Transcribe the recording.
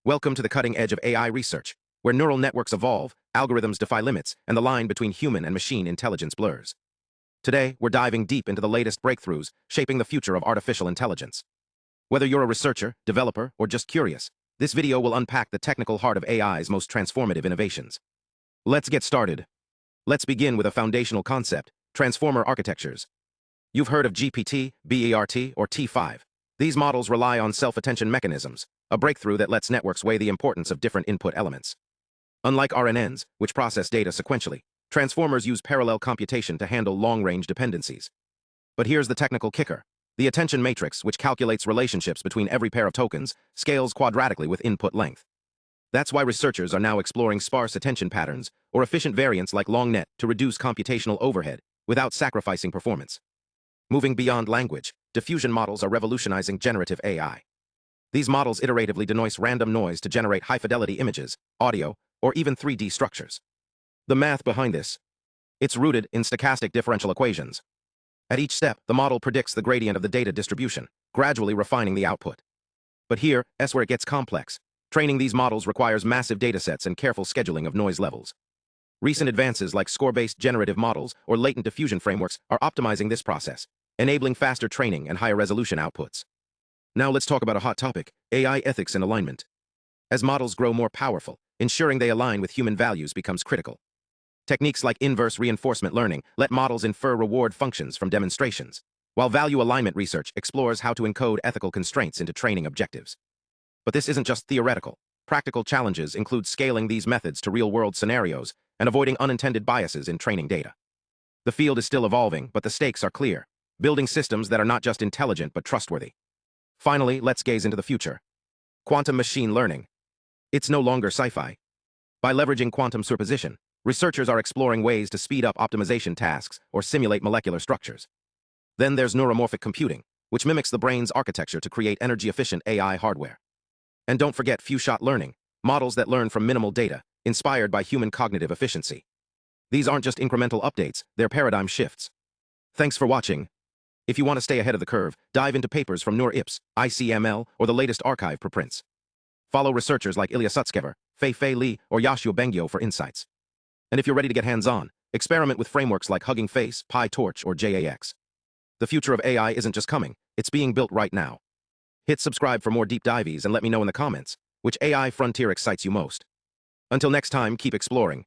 Welcome to the cutting edge of AI research, where neural networks evolve, algorithms defy limits, and the line between human and machine intelligence blurs. Today, we're diving deep into the latest breakthroughs shaping the future of artificial intelligence. Whether you're a researcher, developer, or just curious, this video will unpack the technical heart of AI's most transformative innovations. Let's get started. Let's begin with a foundational concept: transformer architectures. You've heard of GPT, BERT, or T5. These models rely on self-attention mechanisms, a breakthrough that lets networks weigh the importance of different input elements. Unlike RNNs, which process data sequentially, transformers use parallel computation to handle long-range dependencies. But here's the technical kicker. The attention matrix, which calculates relationships between every pair of tokens, scales quadratically with input length. That's why researchers are now exploring sparse attention patterns or efficient variants like LongNet to reduce computational overhead without sacrificing performance. Moving beyond language, diffusion models are revolutionizing generative AI. These models iteratively denoise random noise to generate high-fidelity images, audio, or even 3D structures. The math behind this: it's rooted in stochastic differential equations. At each step, the model predicts the gradient of the data distribution, gradually refining the output. But here's where it gets complex. Training these models requires massive datasets and careful scheduling of noise levels. Recent advances like score-based generative models or latent diffusion frameworks are optimizing this process, enabling faster training and higher resolution outputs. Now let's talk about a hot topic: AI ethics and alignment. As models grow more powerful, ensuring they align with human values becomes critical. Techniques like inverse reinforcement learning let models infer reward functions from demonstrations, while value alignment research explores how to encode ethical constraints into training objectives. But this isn't just theoretical. Practical challenges include scaling these methods to real-world scenarios and avoiding unintended biases in training data. The field is still evolving, but the stakes are clear: building systems that are not just intelligent but trustworthy. Finally, let's gaze into the future. Quantum machine learning. It's no longer sci-fi. By leveraging quantum superposition, researchers are exploring ways to speed up optimization tasks or simulate molecular structures. Then there's neuromorphic computing, which mimics the brain's architecture to create energy-efficient AI hardware. And don't forget few-shot learning, models that learn from minimal data, inspired by human cognitive efficiency. These aren't just incremental updates, they're paradigm shifts. Thanks for watching. If you want to stay ahead of the curve, dive into papers from NeurIPS, ICML, or the latest archive preprints. Follow researchers like Ilya Sutskever, Fei Li, or Yashio Bengyo for insights. And if you're ready to get hands-on, experiment with frameworks like Hugging Face, PyTorch, or JAX. The future of AI isn't just coming, it's being built right now. Hit subscribe for more deep dives and let me know in the comments which AI frontier excites you most. Until next time, keep exploring.